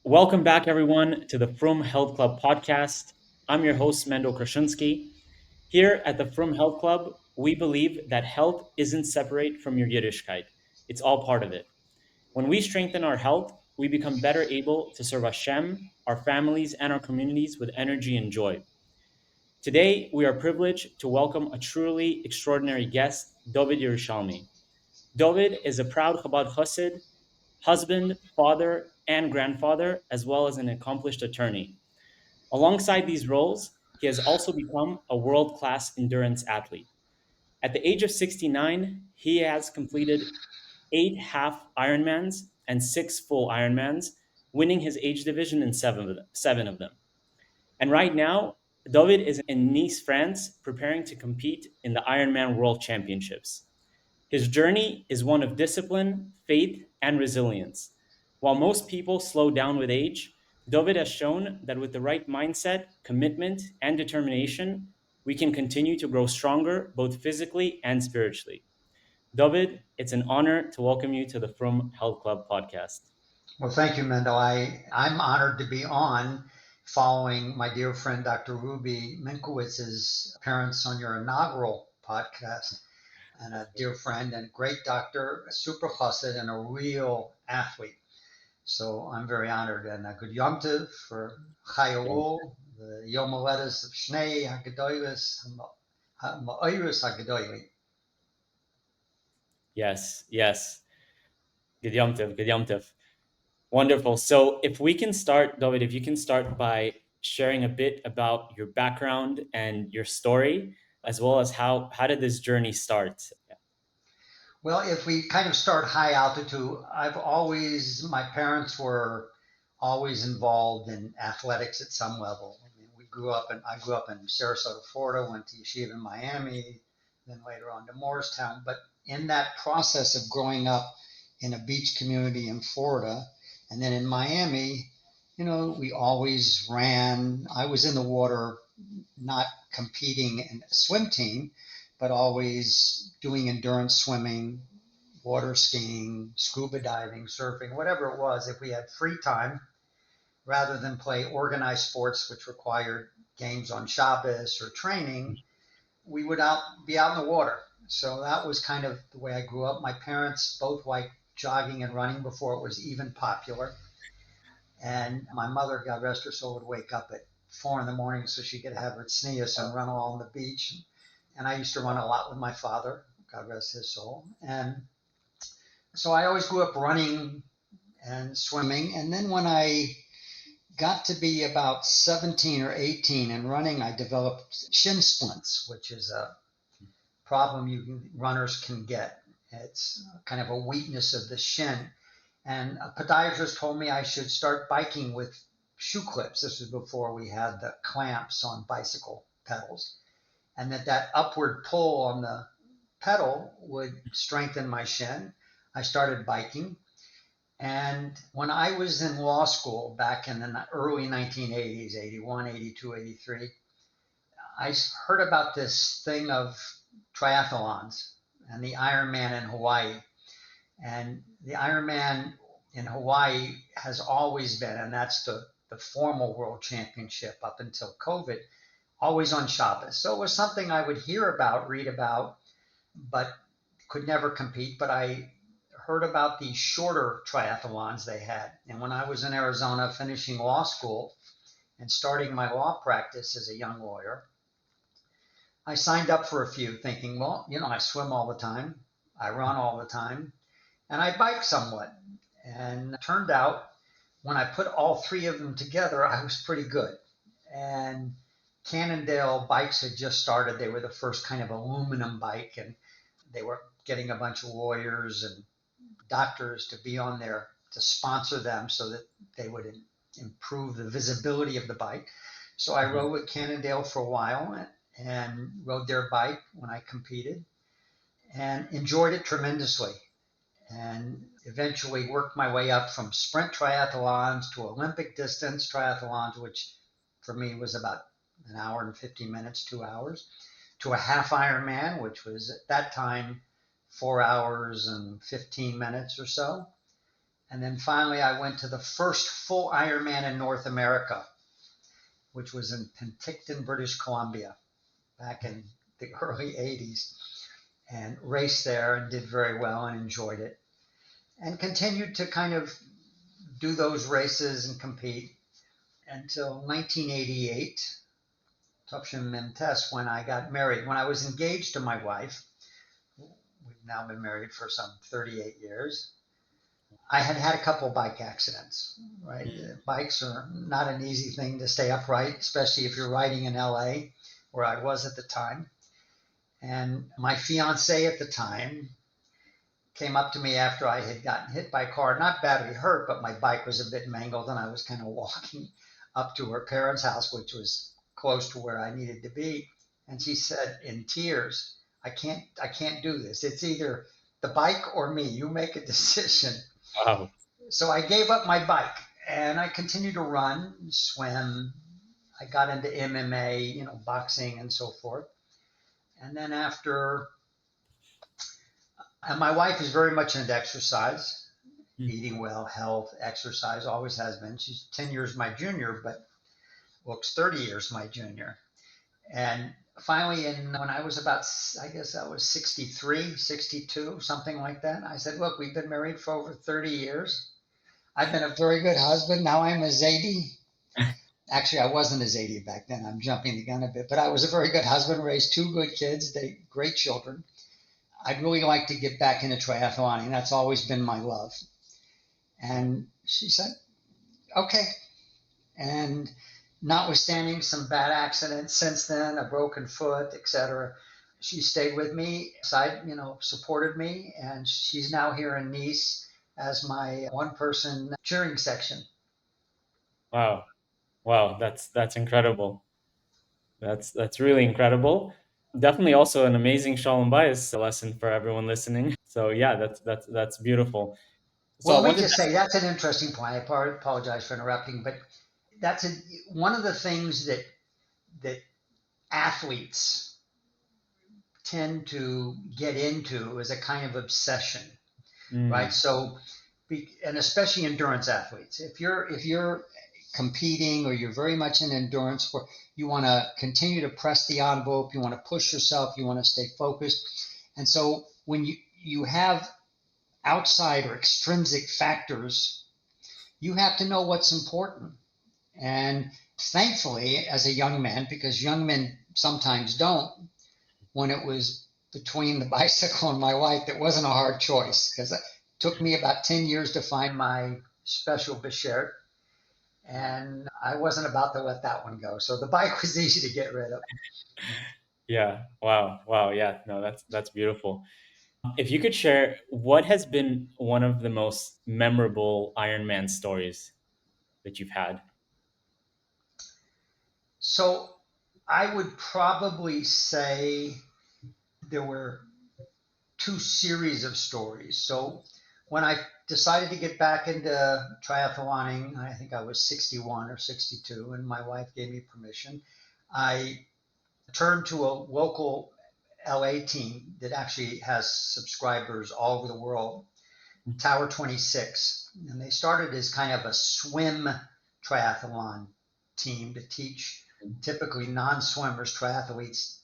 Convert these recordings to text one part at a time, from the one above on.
Welcome back, everyone, to the From Health Club podcast. I'm your host, Mendo Krashinsky. Here at the From Health Club, we believe that health isn't separate from your Yiddishkeit. It's all part of it. When we strengthen our health, we become better able to serve Hashem, our families, and our communities with energy and joy. Today, we are privileged to welcome a truly extraordinary guest, Dovid Yerushalmi. Dovid is a proud Chabad Chossid, husband, father, and grandfather, as well as an accomplished attorney. Alongside these roles, he has also become a world-class endurance athlete. At the age of 69, he has completed 8 half-Ironmans and 6 full Ironmans, winning his age division in seven of them. And right now, Dovid is in Nice, France, preparing to compete in the Ironman World Championships. His journey is one of discipline, faith, and resilience. While most people slow down with age, Dovid has shown that with the right mindset, commitment, and determination, we can continue to grow stronger both physically and spiritually. Dovid, it's an honor to welcome you to the From Health Club podcast. Well, thank you, Mendel. I'm honored to be on following my dear friend, Dr. Ruby Minkowitz's appearance on your inaugural podcast. And a dear friend and great doctor, a super chassid, and a real athlete. So I'm very honored. And a good Yom Tov for Chayol, the Yom Haledes of Shnei HaGedolos, Ha'Ma'oros HaGedolim. Yes. Good Yom Tov. Wonderful. So if we can start, David, if you can start by sharing a bit about your background and your story, as well as how did this journey start? Well, if we kind of start high altitude, my parents were always involved in athletics at some level. I mean, I grew up in Sarasota, Florida, went to yeshiva in Miami, then later on to Morristown. But in that process of growing up in a beach community in Florida, and then in Miami, we always ran. I was in the water, not competing in a swim team, but always doing endurance swimming, water skiing, scuba diving, surfing, whatever it was. If we had free time, rather than play organized sports, which required games on Shabbos or training, we would be out in the water. So that was kind of the way I grew up. My parents both liked jogging and running before it was even popular. And my mother, God rest her soul, would wake up at 4 a.m. so she could have her tznius and run along the beach. And I used to run a lot with my father, God rest his soul. And so I always grew up running and swimming. And then when I got to be about 17 or 18 and running, I developed shin splints, which is a problem runners can get. It's kind of a weakness of the shin. And a podiatrist told me I should start biking with shoe clips. This was before we had the clamps on bicycle pedals. And that upward pull on the pedal would strengthen my shin. I started biking. And when I was in law school back in the early 1980s, 81, 82, 83, I heard about this thing of triathlons and the Ironman in Hawaii. And the Ironman in Hawaii has always been, and that's the formal world championship up until COVID, always on Shabbos. So it was something I would hear about, read about, but could never compete. But I heard about these shorter triathlons they had. And when I was in Arizona finishing law school and starting my law practice as a young lawyer, I signed up for a few thinking, well, I swim all the time, I run all the time, and I bike somewhat. And it turned out when I put all three of them together, I was pretty good. And Cannondale bikes had just started. They were the first kind of aluminum bike, and they were getting a bunch of lawyers and doctors to be on there to sponsor them so that they would improve the visibility of the bike. So I rode with Cannondale for a while and rode their bike when I competed and enjoyed it tremendously. And eventually worked my way up from sprint triathlons to Olympic distance triathlons, which for me was about an hour and 15 minutes, 2 hours, to a half-Ironman, which was at that time 4 hours and 15 minutes or so. And then finally, I went to the first full Ironman in North America, which was in Penticton, British Columbia, back in the early 80s, and raced there and did very well and enjoyed it. And continued to kind of do those races and compete until 1988, Tufshin Memtes, when I got married. When I was engaged to my wife, we've now been married for some 38 years, I had had a couple bike accidents, right? Bikes are not an easy thing to stay upright, especially if you're riding in LA, where I was at the time. And my fiance at the time came up to me after I had gotten hit by a car, not badly hurt, but my bike was a bit mangled, and I was kind of walking up to her parents' house, which was close to where I needed to be. And she said in tears, I can't do this. It's either the bike or me. You make a decision. Wow. So I gave up my bike and I continued to run, swim. I got into MMA, boxing and so forth. And then and my wife is very much into exercise, eating well, health, exercise, always has been. She's 10 years my junior, but looks 30 years my junior. And finally, when I was about, I guess I was 63, 62, something like that, I said, look, we've been married for over 30 years. I've been a very good husband. Now I'm a Zadie. Actually, I wasn't a Zadie back then. I'm jumping the gun a bit, but I was a very good husband, raised two good kids, great children. I'd really like to get back into triathloning. That's always been my love. And she said, okay. And notwithstanding some bad accidents since then, a broken foot, etc., she stayed with me, supported me, and she's now here in Nice as my one-person cheering section. Wow. Wow. That's incredible. That's really incredible. Definitely also an amazing Shalom Bayis lesson for everyone listening. So yeah, that's beautiful. So Well, I let me wanted just say that's an interesting point. I apologize for interrupting, but that's one of the things that athletes tend to get into is a kind of obsession, right? So, and especially endurance athletes, if you're competing or you're very much in endurance sport, you want to continue to press the envelope, you want to push yourself, you want to stay focused, and so when you have outside or extrinsic factors, you have to know what's important. And thankfully, as a young man, because young men sometimes don't, when it was between the bicycle and my wife, it wasn't a hard choice because it took me about 10 years to find my special beshert. And I wasn't about to let that one go. So the bike was easy to get rid of. Yeah. Wow. Wow. Yeah. No, that's beautiful. If you could share what has been one of the most memorable Ironman stories that you've had. So I would probably say there were two series of stories. So when I decided to get back into triathloning, I think I was 61 or 62, and my wife gave me permission. I turned to a local LA team that actually has subscribers all over the world, Tower 26. And they started as kind of a swim triathlon team to teach typically non-swimmers, triathletes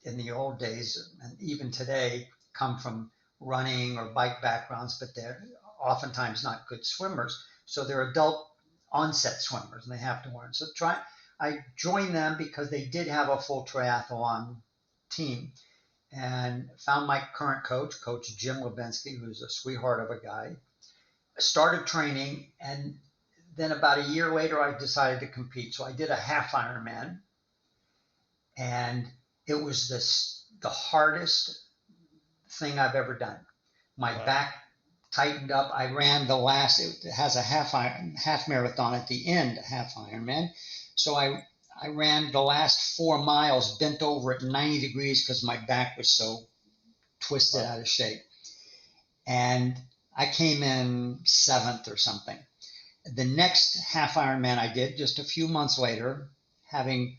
in the old days, and even today, come from running or bike backgrounds, but they're oftentimes not good swimmers. So they're adult onset swimmers and they have to learn. So I joined them because they did have a full triathlon team, and found my current coach, Coach Jim Levinsky, who's a sweetheart of a guy. Started training, and then about a year later, I decided to compete. So I did a half-Ironman, and it was the hardest thing I've ever done. My back tightened up. I ran it has a half marathon at the end, half Ironman. So I ran the last 4 miles bent over at 90 degrees because my back was so twisted out of shape. And I came in 7th or something. The next half Ironman I did just a few months later, having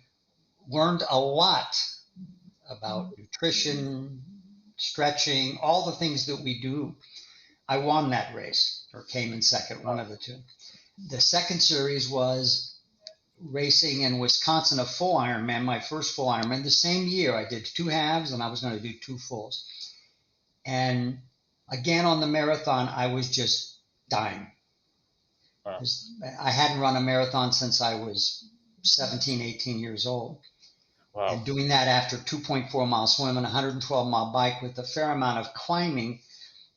learned a lot about nutrition, stretching, all the things that we do, I won that race. or came in second, one of the two. The second series was racing in Wisconsin, a full Ironman, my first full Ironman. The same year, I did 2 halves, and I was going to do 2 fulls. And again, on the marathon, I was just dying. Wow. I hadn't run a marathon since I was 17, 18 years old. Wow. And doing that after 2.4 mile swim and 112 mile bike with a fair amount of climbing,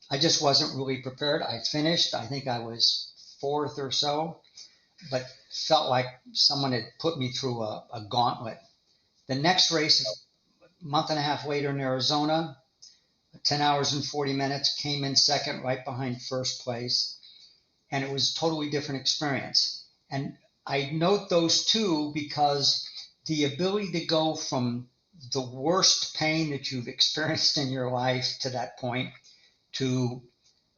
I just wasn't really prepared. I finished, I think I was 4th or so, but felt like someone had put me through a gauntlet. The next race, a month and a half later in Arizona, 10 hours and 40 minutes, came in second, right behind first place. And it was a totally different experience. And I note those two because the ability to go from the worst pain that you've experienced in your life to that point to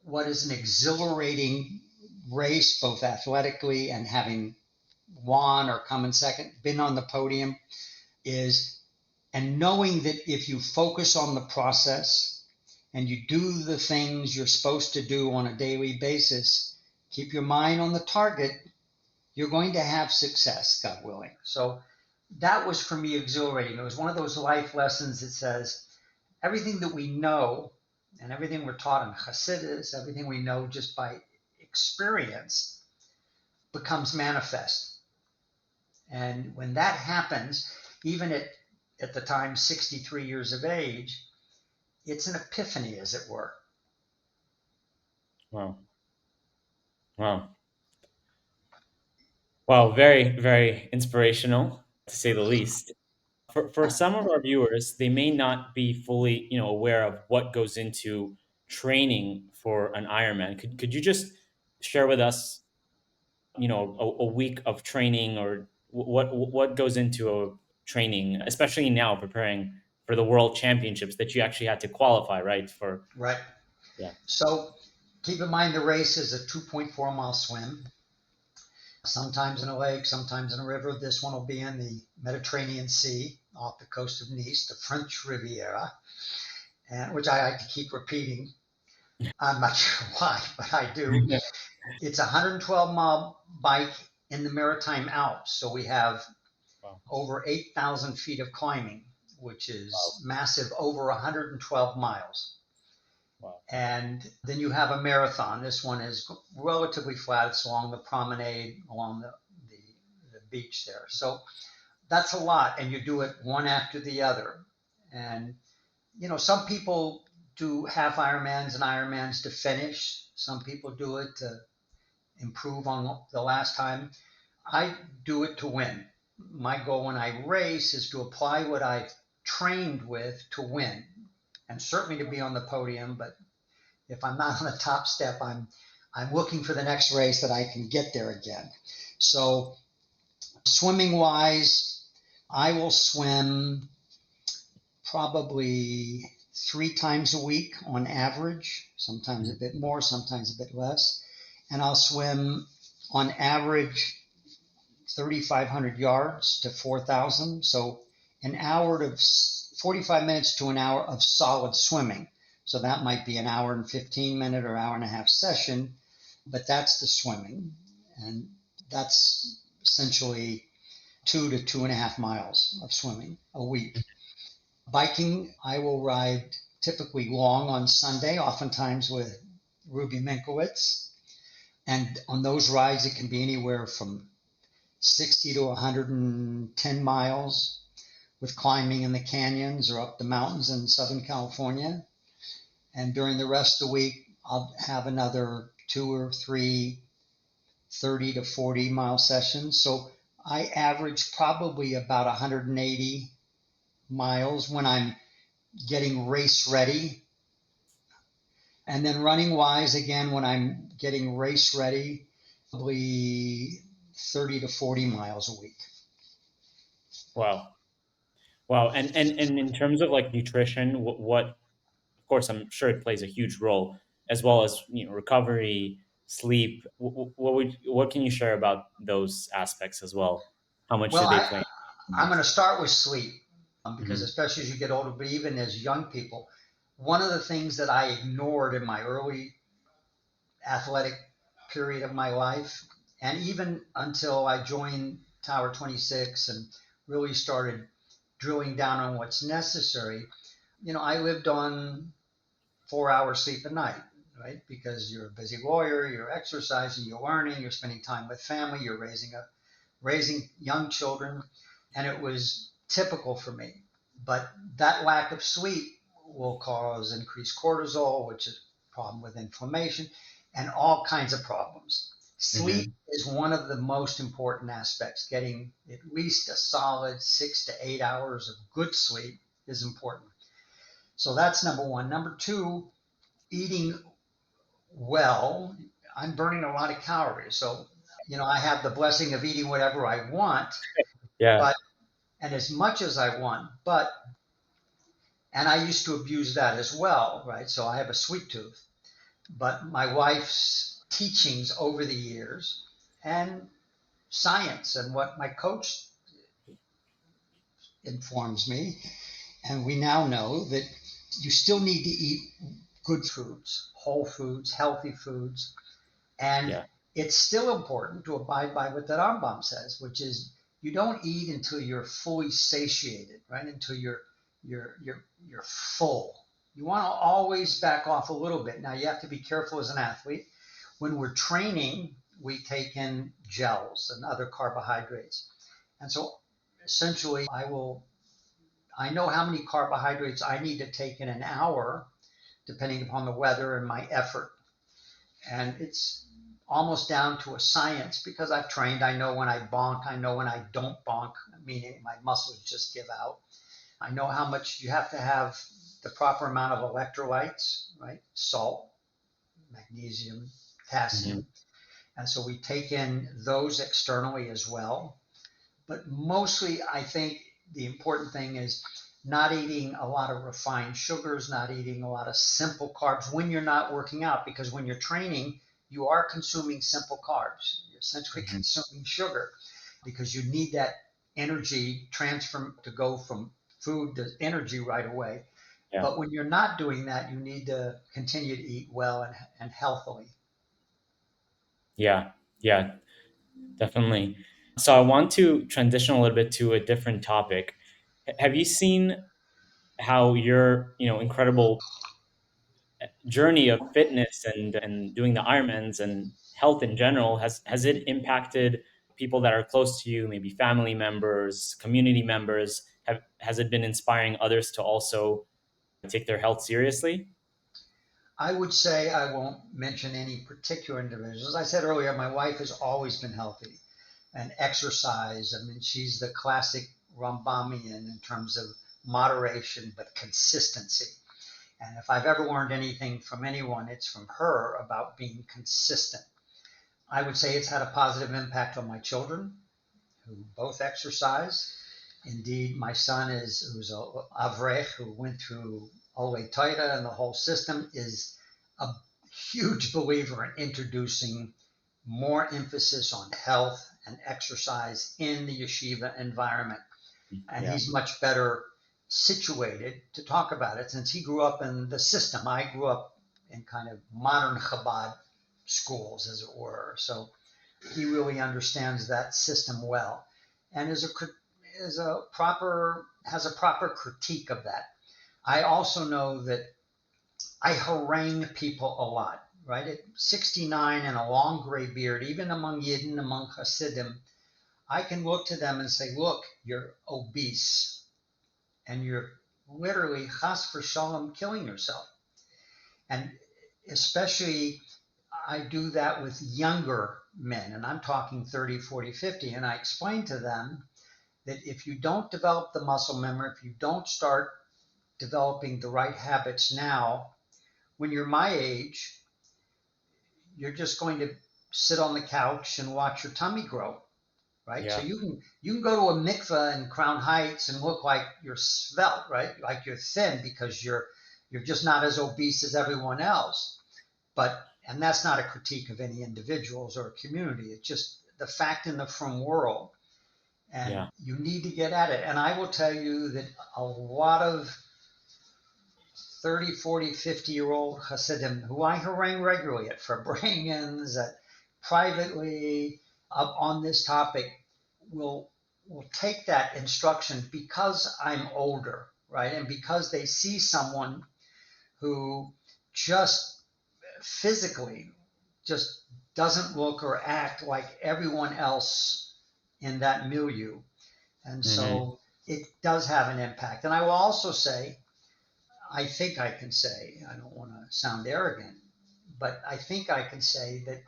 what is an exhilarating race, both athletically and having won or come in second, been on the podium, and knowing that if you focus on the process and you do the things you're supposed to do on a daily basis, keep your mind on the target, you're going to have success, God willing. So that was for me exhilarating. It was one of those life lessons that says everything that we know and everything we're taught in Hasidus, everything we know just by experience becomes manifest. And when that happens, even at the time 63 years of age, it's an epiphany, as it were. Wow. Wow. Wow. Very, very inspirational, to say the least. For some of our viewers, they may not be fully, aware of what goes into training for an Ironman. Could you just share with us, a week of training, or what goes into a training, especially now preparing for the World Championships that you actually had to qualify, right? Right. Yeah. So keep in mind the race is a 2.4 mile swim, sometimes in a lake, sometimes in a river. This one will be in the Mediterranean Sea off the coast of Nice, the French Riviera, and which I like to keep repeating. I'm not sure why, but I do. It's a 112 mile bike in the Maritime Alps. So we have Wow. over 8,000 feet of climbing, which Wow. is massive, over 112 miles. Wow. And then you have a marathon. This one is relatively flat. It's along the promenade, along the beach there. So that's a lot. And you do it one after the other. And, some people do half-Ironmans and Ironmans to finish. Some people do it to improve on the last time. I do it to win. My goal when I race is to apply what I've trained with to win, and certainly to be on the podium. But if I'm not on the top step, I'm looking for the next race that I can get there again. So swimming wise, I will swim probably 3 times a week on average, sometimes a bit more, sometimes a bit less. And I'll swim on average 3,500 yards to 4,000. So an hour to 45 minutes to an hour of solid swimming. So that might be an hour and 15-minute or hour and a half session, but that's the swimming. And that's essentially 2 to 2.5 miles of swimming a week. Biking, I will ride typically long on Sunday, oftentimes with Ruby Minkowitz. And on those rides, it can be anywhere from 60 to 110 miles with climbing in the canyons or up the mountains in Southern California. And during the rest of the week, I'll have another 2 or 3 30 to 40 mile sessions. So I average probably about 180 miles when I'm getting race ready. And then running wise, again, when I'm getting race ready, probably 30 to 40 miles a week. Wow. Wow. And in terms of like nutrition, what of course I'm sure it plays a huge role, as well as recovery, sleep. What can you share about those aspects as well? How much Well, do they play? I'm going to start with sleep because Mm-hmm. especially as you get older, but even as young people, one of the things that I ignored in my early athletic period of my life, and even until I joined Tower 26 and really started drilling down on what's necessary, I lived on 4 hours sleep a night, right? Because you're a busy lawyer, you're exercising, you're learning, you're spending time with family, you're raising young children, and it was typical for me. But that lack of sleep will cause increased cortisol, which is a problem with inflammation, and all kinds of problems. Sleep Hmm. is one of the most important aspects. Getting at least a solid 6 to 8 hours of good sleep is important. So that's number one. Number two, eating well. I'm burning a lot of calories. So, I have the blessing of eating whatever I want, Yeah. but and as much as I want, but and I used to abuse that as well, right? So I have a sweet tooth. But my wife's teachings over the years and science and what my coach informs me, and we now know that you still need to eat good foods, whole foods, healthy foods, and Yeah. it's still important to abide by what the Rambam says, which is you don't eat until you're fully satiated, right? Until you're full. You want to always back off a little bit. Now you have to be careful as an athlete. When we're training, we take in gels and other carbohydrates. And so essentially I know how many carbohydrates I need to take in an hour, depending upon the weather and my effort. And it's almost down to a science because I've trained. I know when I bonk, I know when I don't bonk, meaning my muscles just give out. I know how much you have to have the proper amount of electrolytes, right? Salt, magnesium, Hmm. potassium. And so we take in those externally as well. But mostly, I think the important thing is not eating a lot of refined sugars, not eating a lot of simple carbs when you're not working out, because when you're training, you are consuming simple carbs. You're essentially Hmm. consuming sugar because you need that energy transfer to go from food to energy right away. Yeah. But when you're not doing that, you need to continue to eat well and healthily. Yeah. Yeah. Definitely. So I want to transition a little bit to a different topic. Have you seen how your, incredible journey of fitness and doing the Ironmans and health in general has it impacted people that are close to you, maybe family members, community members? Has it been inspiring others to also take their health seriously? I would say I won't mention any particular individuals. As I said earlier, my wife has always been healthy and exercise. I mean, she's the classic Rambamian in terms of moderation, but consistency. And if I've ever learned anything from anyone, it's from her about being consistent. I would say it's had a positive impact on my children who both exercise. Indeed, my son who's a avrech who went through Ole Torah and the whole system is a huge believer in introducing more emphasis on health and exercise in the yeshiva environment. And Yeah. he's much better situated to talk about it since he grew up in the system. I grew up in kind of modern Chabad schools, as it were. So he really understands that system well and has a proper critique of that. I also know that I harangue people a lot, right? At 69 and a long gray beard, even among Yidden, among Hasidim, I can look to them and say, look, you're obese and you're literally chas v'shalom killing yourself. And especially I do that with younger men, and I'm talking 30, 40, 50, and I explain to them that if you don't develop the muscle memory, if you don't start developing the right habits now, when you're my age, you're just going to sit on the couch and watch your tummy grow, right? So Yeah. you can go to a mikveh in Crown Heights and look like you're svelte, right? Like you're thin because you're just not as obese as everyone else. But and that's not a critique of any individuals or community. It's just the fact in the frum world. And Yeah. you need to get at it. And I will tell you that a lot of 30, 40, 50-year-old Hasidim who I harangue regularly at Farbrengens, at privately on this topic will take that instruction because I'm older, right? And because they see someone who just physically just doesn't look or act like everyone else in that milieu. And Mm-hmm. so it does have an impact. And I will also say, I think I can say, I don't want to sound arrogant, but I think I can say that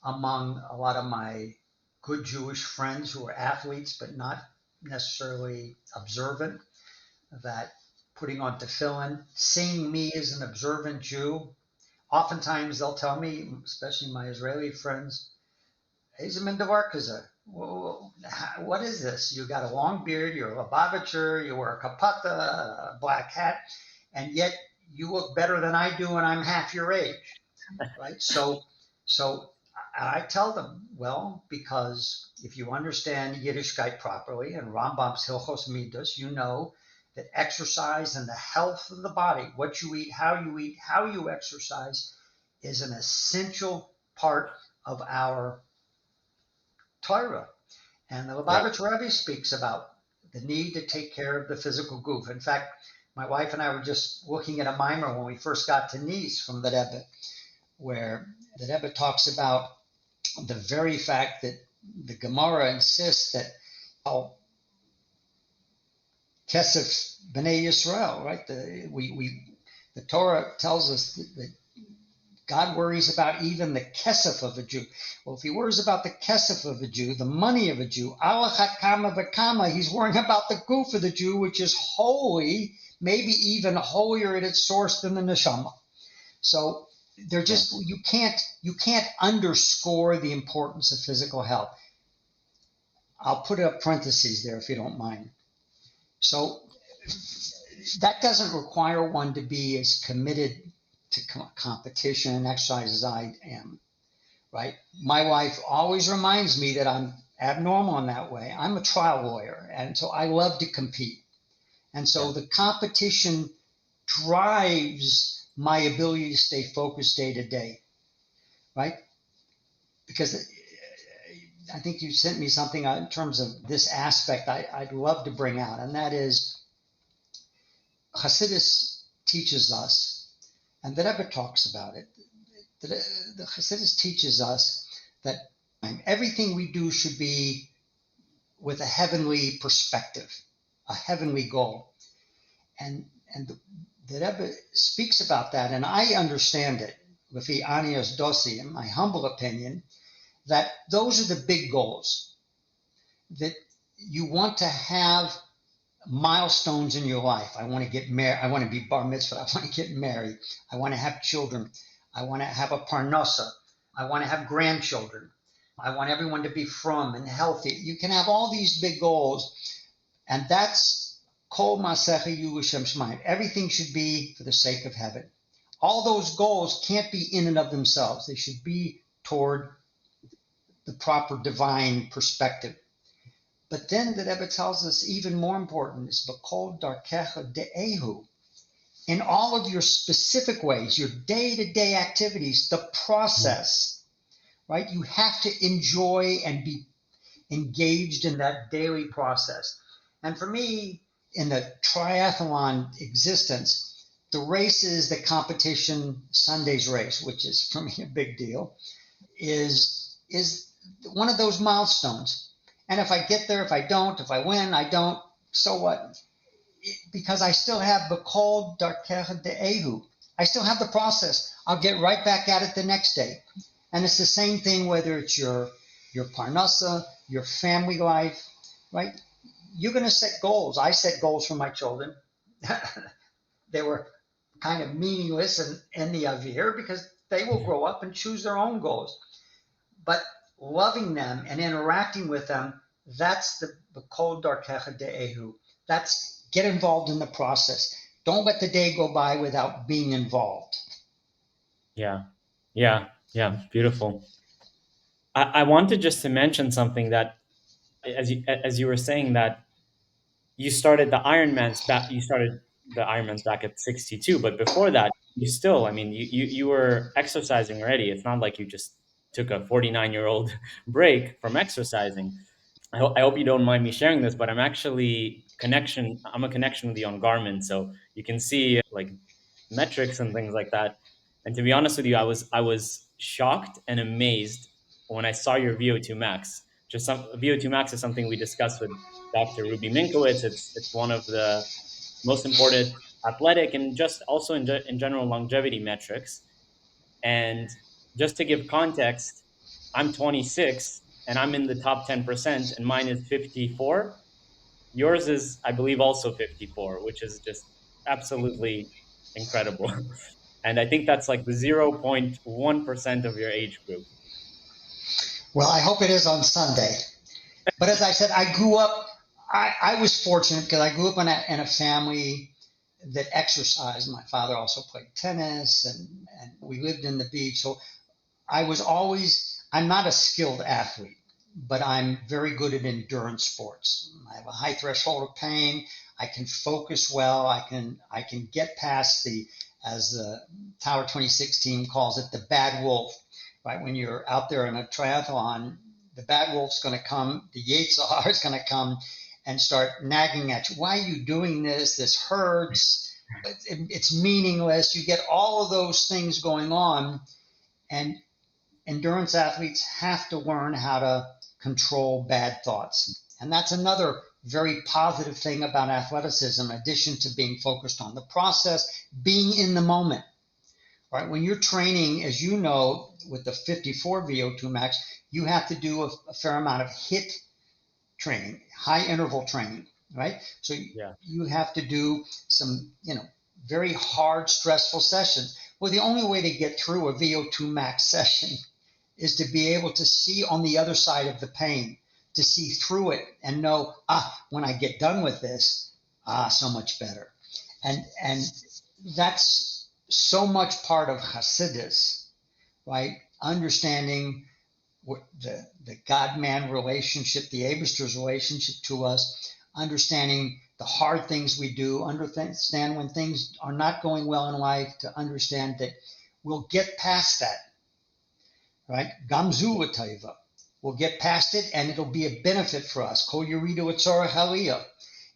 among a lot of my good Jewish friends who are athletes, but not necessarily observant, that putting on tefillin, seeing me as an observant Jew, oftentimes they'll tell me, especially my Israeli friends, what is this? You got a long beard, you're a Lubavitcher, you wear a kapata, a black hat, and yet you look better than I do, and I'm half your age, right? So I tell them, well, because if you understand Yiddishkeit properly and Rambam's Hilchos Midos, you know that exercise and the health of the body, what you eat, how you exercise, is an essential part of our Torah. And the Yeah. Lubavitch Rebbe speaks about the need to take care of the physical goof. In fact, my wife and I were just looking at a mimer when we first got to Nice from the Rebbe, where the Rebbe talks about the very fact that the Gemara insists that Kesef B'nai Yisrael, right? The Torah tells us that God worries about even the kesef of a Jew. Well, if he worries about the kesef of a Jew, the money of a Jew, alachat kama v'kama, he's worrying about the goof of the Jew, which is holy, maybe even holier at its source than the neshama. So they're Yeah. just you can't underscore the importance of physical health. I'll put up parentheses there if you don't mind. So that doesn't require one to be as committed to competition and exercise as I am, right? My wife always reminds me that I'm abnormal in that way. I'm a trial lawyer, and so I love to compete. And so Yeah. the competition drives my ability to stay focused day to day, right? Because I think you sent me something in terms of this aspect I'd love to bring out, and that is Hasidus teaches us, and the Rebbe talks about it. The Hasidus teaches us that everything we do should be with a heavenly perspective, a heavenly goal. And the Rebbe speaks about that, and I understand it, Lefi Anios Dosi, in my humble opinion, that those are the big goals, that you want to have milestones in your life. I want to get married. I want to be bar mitzvah. I want to get married. I want to have children. I want to have a parnasa. I want to have grandchildren. I want everyone to be frum and healthy. You can have all these big goals, and that's kol masecha Yerushalmi shemaim. Everything should be for the sake of heaven. All those goals can't be in and of themselves. They should be toward the proper divine perspective. But then the Rebbe tells us even more important is B'kol darkecha de'ehu. In all of your specific ways, your day-to-day activities, the process, right? You have to enjoy and be engaged in that daily process. And for me, in the triathlon existence, the races, the competition, Sunday's race, which is for me a big deal, is one of those milestones. And if I get there, if I don't, if I win, I don't, so what? Because I still have B'kol darkecha de'ehu. I still have the process. I'll get right back at it the next day. And it's the same thing whether it's your parnasa, your family life, right? You're going to set goals. I set goals for my children. They were kind of meaningless in the avir because they will grow up and choose their own goals. But loving them and interacting with them, that's the kol darkecha de'ehu. That's get involved in the process. Don't let the day go by without being involved. Yeah. Yeah. Yeah. Beautiful. I wanted just to mention something that, as you were saying that you started the Ironmans back at 62, but before that, you still, I mean, you were exercising already. It's not like you just took a 49-year-old break from exercising. I hope you don't mind me sharing this, but I'm a connection with you on Garmin, so you can see like metrics and things like that. And to be honest with you, I was shocked and amazed when I saw your VO2 max. Just some VO2 max is something we discussed with Dr. Ruby Minkowitz. It's one of the most important athletic and just also in general longevity metrics. And just to give context, I'm 26 and I'm in the top 10%, and mine is 54. Yours is, I believe, also 54, which is just absolutely incredible. And I think that's like the 0.1% of your age group. Well, I hope it is on Sunday. But as I said, I grew up, I was fortunate because I grew up in a family that exercised. My father also played tennis and we lived in the beach. So I was always, I'm not a skilled athlete, but I'm very good at endurance sports. I have a high threshold of pain. I can focus well. I can get past the, as the Tower 26 team calls it, the bad wolf, right? When you're out there in a triathlon, the bad wolf's going to come, the Yetzirah is going to come and start nagging at you. Why are you doing this? This hurts. It's meaningless. You get all of those things going on. And endurance athletes have to learn how to control bad thoughts. And that's another very positive thing about athleticism, in addition to being focused on the process, being in the moment. Right? When you're training, as you know, with the 54 VO2 max, you have to do a fair amount of HIIT training, high interval training, right? So Yeah. you have to do some, very hard, stressful sessions. Well, the only way to get through a VO2 max session is to be able to see on the other side of the pain, to see through it and know, when I get done with this, so much better. And that's so much part of Hasidus, right? Understanding the God-man relationship, the Abishter's relationship to us, understanding the hard things we do, understand when things are not going well in life, to understand that we'll get past that, right? Gamzu l'taiva. We'll get past it and it'll be a benefit for us. Kol yuridu etzorah haliyah.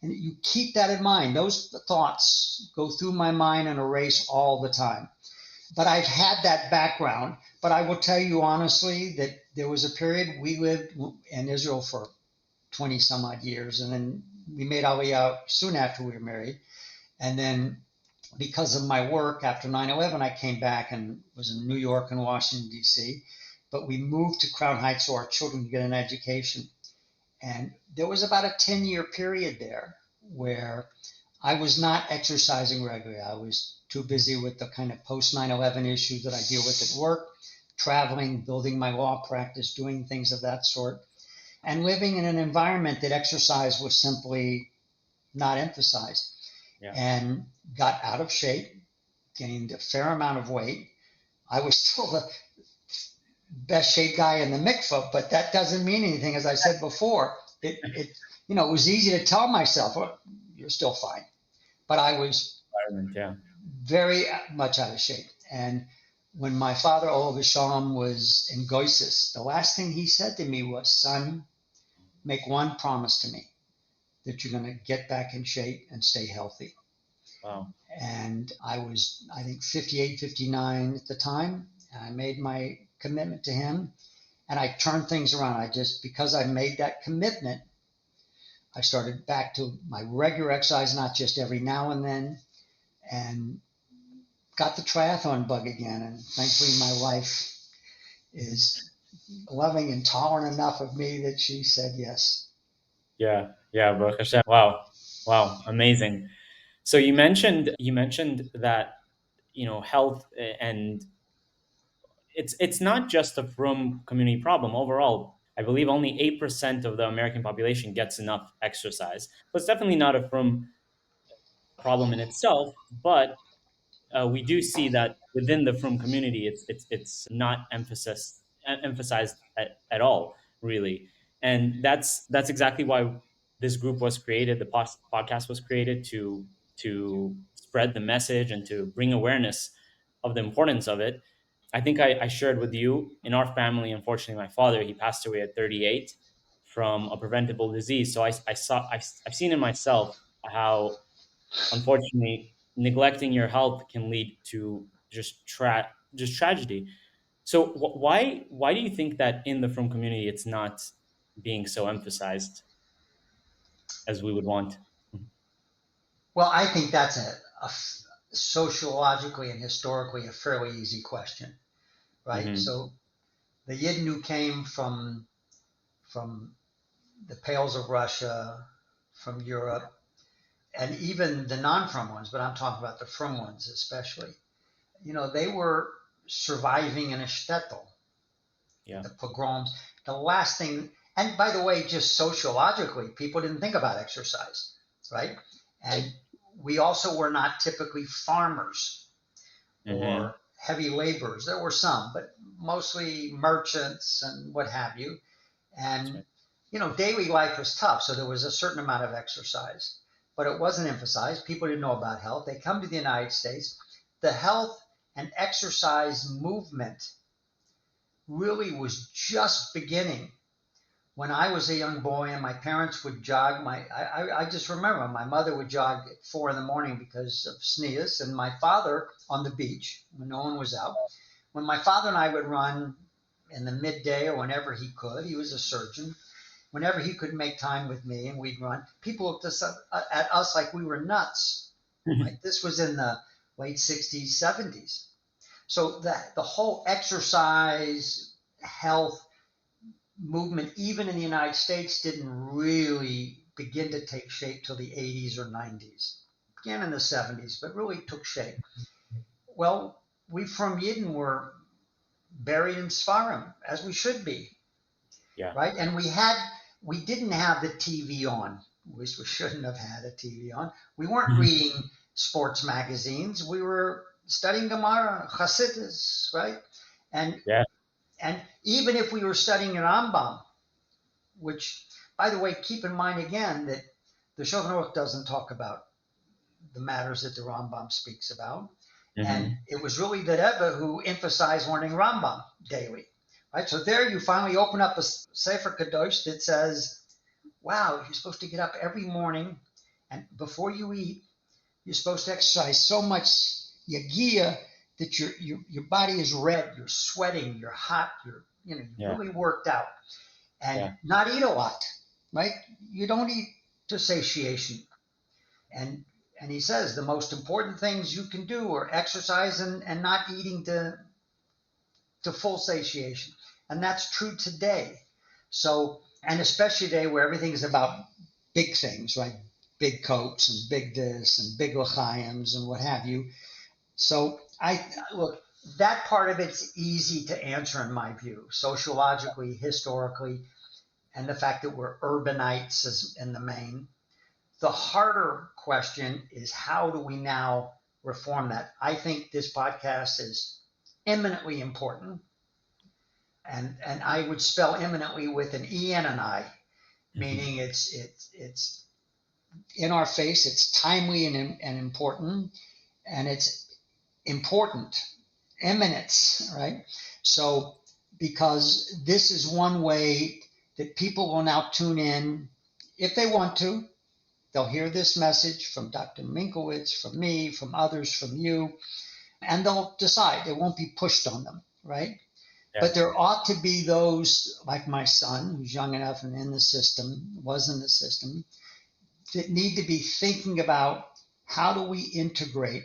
And you keep that in mind. Those thoughts go through my mind and erase all the time. But I've had that background. But I will tell you honestly that there was a period we lived in Israel for 20 some odd years. And then we made Aliyah soon after we were married. And then because of my work after 9/11, I came back and was in New York and Washington, D.C. But we moved to Crown Heights so our children could get an education. And there was about a 10-year period there where I was not exercising regularly. I was too busy with the kind of post 9/11 issues that I deal with at work, traveling, building my law practice, doing things of that sort, and living in an environment that exercise was simply not emphasized. Yeah. And got out of shape, gained a fair amount of weight. I was still the best shape guy in the mikvah, but that doesn't mean anything. As I said before, it was easy to tell myself, "Oh, you're still fine," but I was Environment, yeah. very much out of shape. And when my father, Dovid Yerushalmi, was in Goisis, the last thing he said to me was, "Son, make one promise to me, that you're going to get back in shape and stay healthy." Wow. And I was, I think, 58, 59 at the time. And I made my commitment to him and I turned things around. Because I made that commitment, I started back to my regular exercise, not just every now and then, and got the triathlon bug again. And thankfully, my wife is loving and tolerant enough of me that she said yes. Yeah. Yeah. Baruch Hashem. Wow. Wow. Amazing. So you mentioned that health and it's not just a Frum community problem. Overall, I believe only 8% of the American population gets enough exercise. So it's definitely not a Frum problem in itself, but we do see that within the Frum community, it's not emphasized at all, really, and that's exactly why this group was created. The podcast was created to spread the message and to bring awareness of the importance of it. I think I shared with you in our family. Unfortunately, my father, he passed away at 38 from a preventable disease. So I've seen in myself how, unfortunately, neglecting your health can lead to just tragedy. So why do you think that in the Frum community it's not being so emphasized as we would want? Well, I think that's sociologically and historically a fairly easy question, right? Mm-hmm. So the Yidden who came from the Pales of Russia, from Europe, and even the non-Frum ones, but I'm talking about the Frum ones especially. They were surviving in a shtetl, Yeah. the pogroms. The last thing, and by the way, just sociologically, people didn't think about exercise, right? And we also were not typically farmers Mm-hmm. or heavy laborers. There were some, but mostly merchants and what have you. That's And, right. daily life was tough. So there was a certain amount of exercise, but it wasn't emphasized. People didn't know about health. They come to the United States. The health and exercise movement really was just beginning when I was a young boy and my parents would jog. I just remember my mother would jog at 4 in the morning because of sneeze, and my father on the beach when no one was out. When my father and I would run in the midday or whenever he could, he was a surgeon. Whenever he could make time with me and we'd run, people looked at us like we were nuts. Right? This was in the late 60s, 70s. So the whole exercise, health, movement, even in the United States, didn't really begin to take shape till the 80s or 90s. Began in the 70s, but really took shape. Well, we from Yidden were buried in Sfarim, as we should be, Yeah. right? And we didn't have the TV on. We shouldn't have had a TV on. We weren't reading sports magazines. We were studying Gemara, Hasidus, right? And Yeah. and even if we were studying Rambam, which, by the way, keep in mind again that the Shulchan Aruch doesn't talk about the matters that the Rambam speaks about. And Mm-hmm. it was really the Rebbe who emphasized learning Rambam daily, right? So there you finally open up a Sefer Kadosh that says, wow, you're supposed to get up every morning and before you eat, you're supposed to exercise so much yagia that your body is red, you're sweating, you're hot, you Yeah. really worked out, and Yeah. not eat a lot, right? You don't eat to satiation. And and he says the most important things you can do are exercise and not eating to full satiation. And that's true today. So, and especially today where everything is about big things, right? Big coats and big this and big l'chaims and what have you. So I look, that part of it's easy to answer in my view, sociologically, historically, and the fact that we're urbanites is in the main. The harder question is how do we now reform that? I think this podcast is eminently important, and I would spell eminently with an E and an I, meaning it's in our face, it's timely and important, and it's important, eminence, right? So because this is one way that people will now tune in if they want to. They'll hear this message from Dr. Minkowitz, from me, from others, from you, and they'll decide. It won't be pushed on them, right? Yeah. But there ought to be those like my son, who's young enough and in the system, was in the system, that need to be thinking about how do we integrate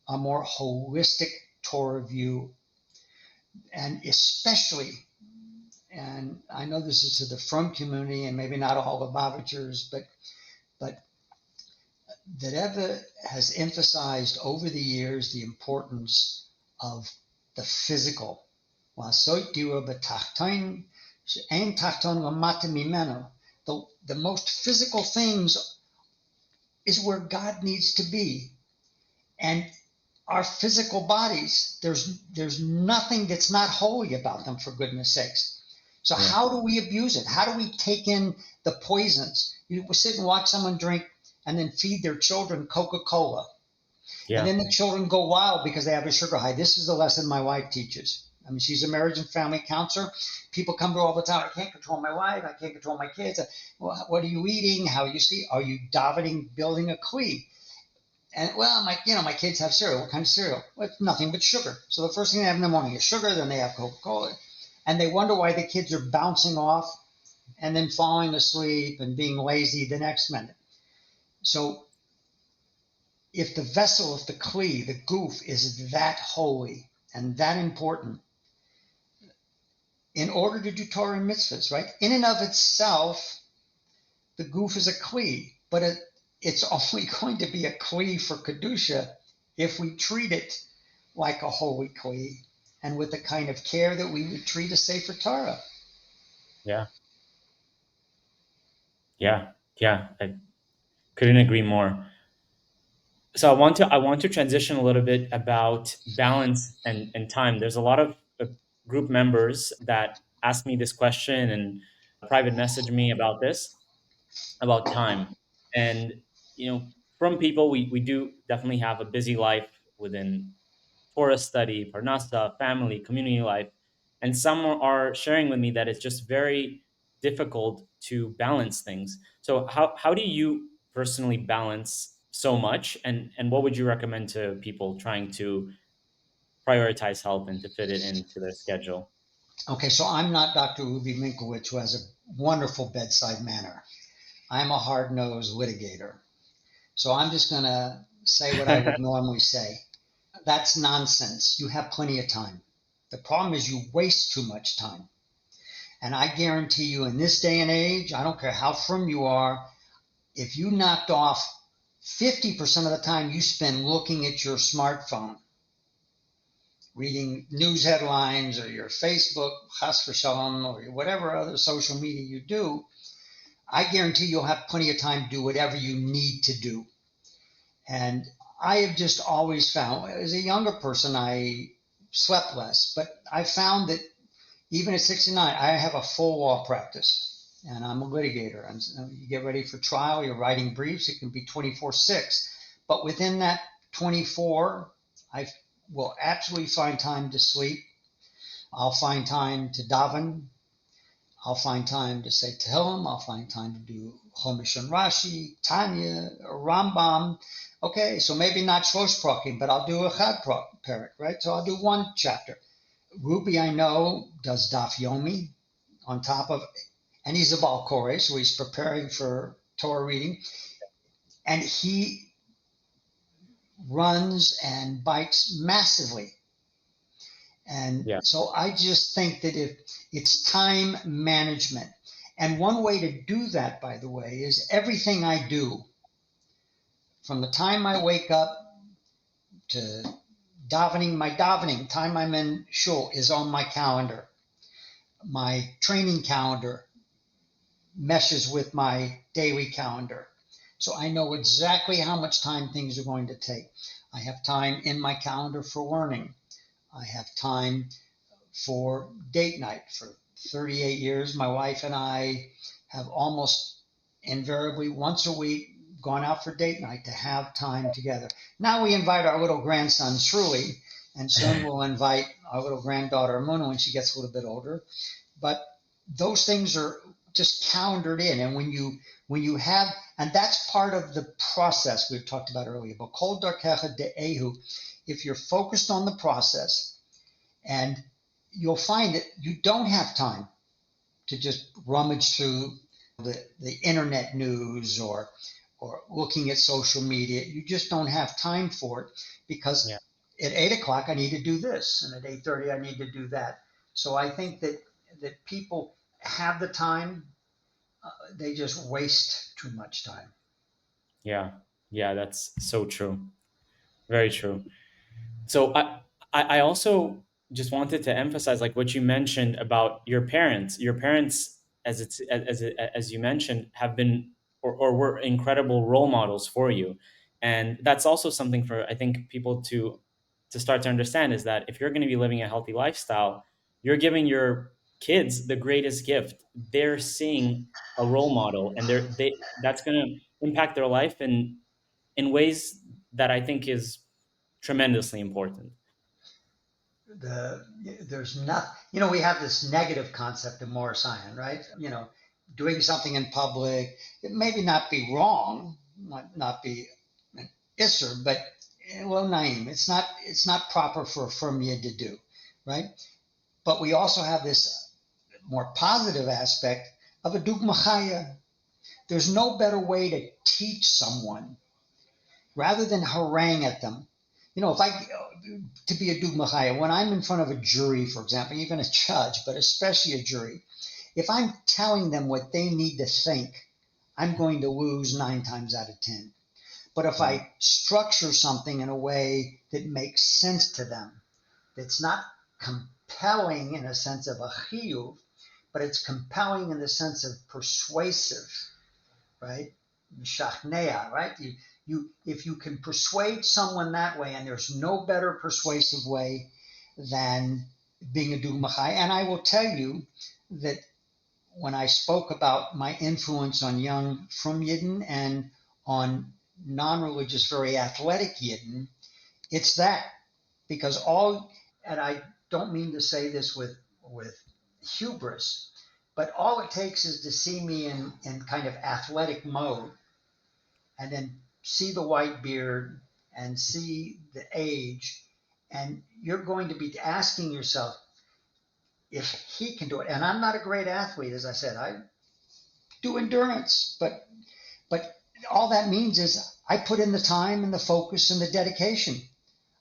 a more holistic Torah view, and especially, and I know this is to the Frum community and maybe not all the Bavitchers, but the Rebbe has emphasized over the years the importance of the physical. The most physical things is where God needs to be. And our physical bodies, there's nothing that's not holy about them, for goodness sakes. So Yeah. how do we abuse it? How do we take in the poisons? You sit and watch someone drink and then feed their children Coca-Cola. And Yeah. then the children go wild because they have a sugar high. This is the lesson my wife teaches. I mean, she's a marriage and family counselor. People come to her all the time. I can't control my wife. I can't control my kids. Well, what are you eating? How are you sleep? Are you davening, building a kli? And well, my kids have cereal. What kind of cereal? Well, it's nothing but sugar. So the first thing they have in the morning is sugar. Then they have Coca-Cola, and they wonder why the kids are bouncing off and then falling asleep and being lazy the next minute. So if the vessel, if the kli, the goof is that holy and that important, in order to do Torah and mitzvahs, right? In and of itself, the goof is a kli, but it's only going to be a kli for kedusha if we treat it like a holy kli and with the kind of care that we would treat a sefer Torah. Yeah. Yeah. Yeah. I couldn't agree more. So I want to transition a little bit about balance and time. There's a lot of group members that ask me this question and private message me about this, about time. And from people, we do definitely have a busy life within Torah study, parnasa, family, community life, and some are sharing with me that it's just very difficult to balance things. So how do you personally balance so much, and what would you recommend to people trying to prioritize health and to fit it into their schedule? Okay, so I'm not Dr. Uvi Minkowitz, who has a wonderful bedside manner. I'm a hard-nosed litigator. So I'm just going to say what I would normally say. That's nonsense. You have plenty of time. The problem is you waste too much time. And I guarantee you, in this day and age, I don't care how firm you are, if you knocked off 50% of the time you spend looking at your smartphone, reading news headlines or your Facebook, Chas v'shalom, or whatever other social media you do, I guarantee you'll have plenty of time to do whatever you need to do. And I have just always found, as a younger person, I slept less, but I found that even at 69, I have a full law practice, and I'm a litigator. You get ready for trial, you're writing briefs, it can be 24/6. But within that 24, I will absolutely find time to sleep. I'll find time to daven. I'll find time to say Tehillim. I'll find time to do Chumash and Rashi, Tanya, Rambam. Okay, so maybe not Shlosh Prakim, but I'll do a Chad Parak, right? So I'll do one chapter. Ruby, I know, does Daf Yomi on top of, and he's a Baal Koreh, so he's preparing for Torah reading, and he runs and bikes massively. And Yeah. so I just think that if it's time management, and one way to do that, by the way, is everything I do from the time I wake up to davening, my davening time I'm in shul is on my calendar. My training calendar meshes with my daily calendar. So I know exactly how much time things are going to take. I have time in my calendar for learning. I have time for date night. For 38 years, my wife and I have almost invariably once a week gone out for date night to have time together. Now we invite our little grandson, Shruly, and soon we'll invite our little granddaughter, Muna, when she gets a little bit older. But those things are just calendared in. And when you have, and that's part of the process we talked about earlier, but kol darkecha de'ehu, if you're focused on the process, and you'll find that you don't have time to just rummage through the internet news or looking at social media. You just don't have time for it because Yeah. at 8 o'clock I need to do this, and at 8:30 I need to do that. So I think that people have the time, they just waste too much time. Yeah. Yeah. That's so true. Very true. So I also just wanted to emphasize like what you mentioned about your parents. Your parents, as you mentioned, have been or were incredible role models for you, and that's also something for I think people to start to understand is that if you're going to be living a healthy lifestyle, you're giving your kids the greatest gift. They're seeing a role model, and that's going to impact their life in ways that I think is tremendously important. There's not, we have this negative concept of morasayan, right? Doing something in public, it maybe not be wrong, might not be an isser, but lo naim, it's not proper for a firm yid to do, right? But we also have this more positive aspect of a dugma chaya. There's no better way to teach someone rather than harangue at them. If I, to be a dugma chaya, when I'm in front of a jury, for example, even a judge, but especially a jury, if I'm telling them what they need to think, I'm going to lose 9 times out of 10. But if I structure something in a way that makes sense to them, that's not compelling in a sense of a chiyuv, but it's compelling in the sense of persuasive, right? Mishachnea, right? If you can persuade someone that way, and there's no better persuasive way than being a dugma chaya. And I will tell you that when I spoke about my influence on young from Yidden and on non-religious, very athletic Yidden, it's that. Because and I don't mean to say this with hubris, but all it takes is to see me in kind of athletic mode and then see the white beard and see the age, and you're going to be asking yourself if he can do it. And I'm not a great athlete, as I said. I do endurance, but all that means is I put in the time and the focus and the dedication.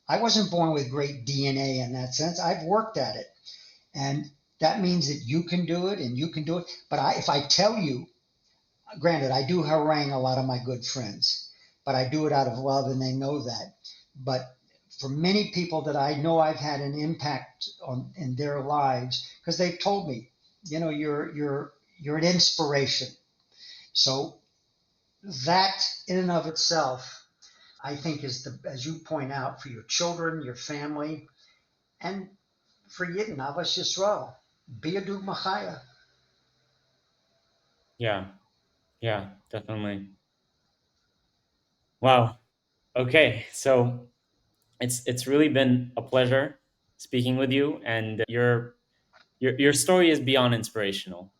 I wasn't born with great DNA in that sense. I've worked at it. And that means that you can do it and you can do it. But if I tell you, granted, I do harangue a lot of my good friends, but I do it out of love and they know that. But for many people that I know, I've had an impact in their lives because they've told me, you're an inspiration. So that in and of itself, I think is as you point out, for your children, your family, and for Yidden, Avos Yisrael, be a dugma chaya. Yeah, definitely. Wow. Okay, so it's really been a pleasure speaking with you, and your story is beyond inspirational.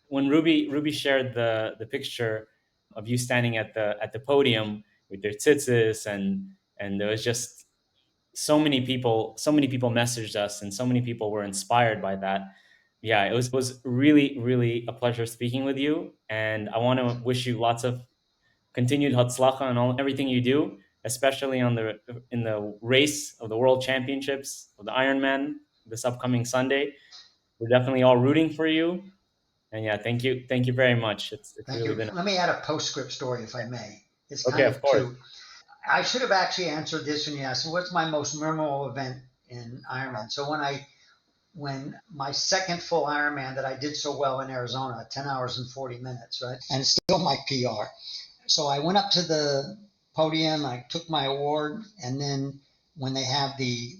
When Ruby shared the picture of you standing at the podium with your tzitzis, and there was just so many people messaged us, and so many people were inspired by that. Yeah, it was really really a pleasure speaking with you, and I want to wish you lots of continued hatzlacha and everything you do, especially in the race of the World Championships of the Ironman this upcoming Sunday. We're definitely all rooting for you. And yeah, thank you very much. It's Thank really you. been Let me add a postscript story, if I may. It's okay. kind Of of course. two. I should have actually answered this when you asked, what's my most memorable event in Ironman? So when my second full Ironman that I did so well in Arizona, 10 hours and 40 minutes, right? And it's still my PR. So I went up to the podium, I took my award, and then when they have the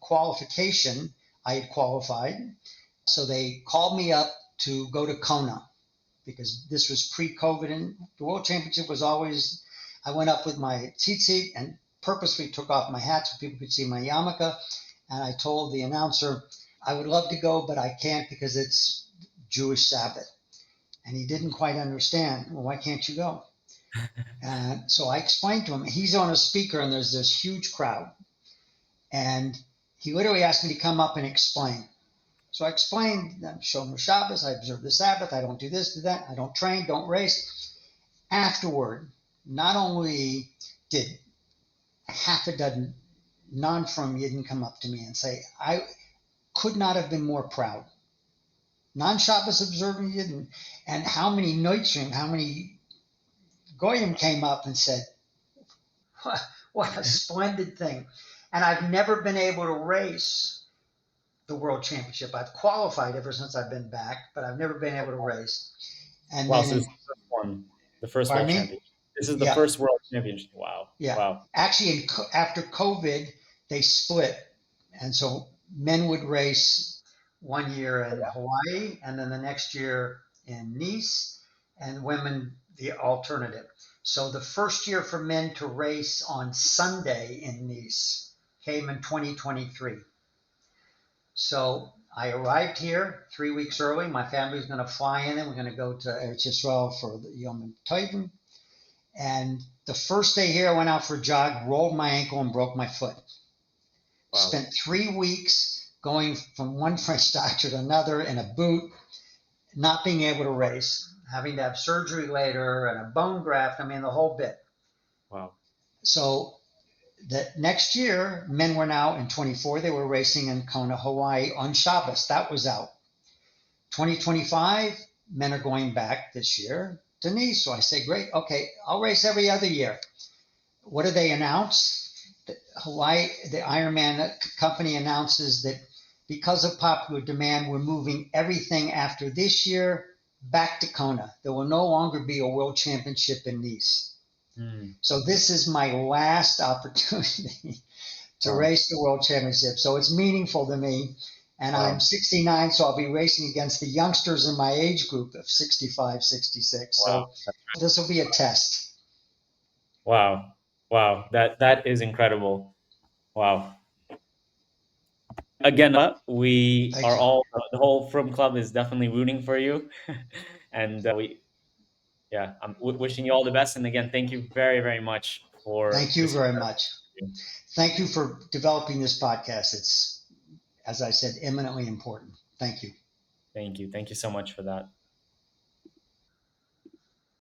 qualification, I had qualified. So they called me up to go to Kona because this was pre-COVID, and the World Championship was always, I went up with my tzitzit and purposely took off my hat so people could see my yarmulke. And I told the announcer, I would love to go, but I can't because it's Jewish Sabbath. And he didn't quite understand. Well, why can't you go? And so I explained to him, he's on a speaker and there's this huge crowd. And he literally asked me to come up and explain. So I explained, I'm Shomer Shabbos, I observe the Sabbath, I don't do this, do that, I don't train, don't race. Afterward, not only did half a dozen non-from Yidden come up to me and say, I could not have been more proud. Non-Shabbos observing Yidden, and how many Noitzrim, how many Goyim came up and said, what a splendid thing. And I've never been able to race the World Championship. I've qualified ever since I've been back, but I've never been able to race. And Wow. then So this is the first one, the first pardon World me? Championship. This is the Yeah, first World Championship. Wow. yeah. Wow. Actually, after COVID, they split. And so men would race one year in Hawaii and then the next year in Nice. And women, the alternative. So the first year for men to race on Sunday in Nice came in 2023. So I arrived here 3 weeks early. My family's going to fly in, and we're going to go to Eretz Yisrael for the Yom Tovim. And the first day here, I went out for a jog, rolled my ankle, and broke my foot. Wow. Spent 3 weeks going from one French doctor to another in a boot, not being able to race, having to have surgery later and a bone graft. I mean, the whole bit. Wow. So the next year, men were now in 24. They were racing in Kona, Hawaii on Shabbos. That was out. 2025, men are going back this year to Nice. So I say, great. Okay, I'll race every other year. What do they announce? Hawaii, the Ironman company announces that because of popular demand, we're moving everything after this year back to Kona. There will no longer be a world championship in Nice. So this is my last opportunity to race the world championship. So it's meaningful to me. And I'm 69, so I'll be racing against the youngsters in my age group of 65, 66. So this will be a test. Wow. That is incredible. Wow. Again, we Thank are you. all, the whole From Club is definitely rooting for you. And I'm wishing you all the best. And again, thank you very, very much for Thank you this. very much. Thank you for developing this podcast. It's, as I said, eminently important. Thank you. Thank you. Thank you so much for that.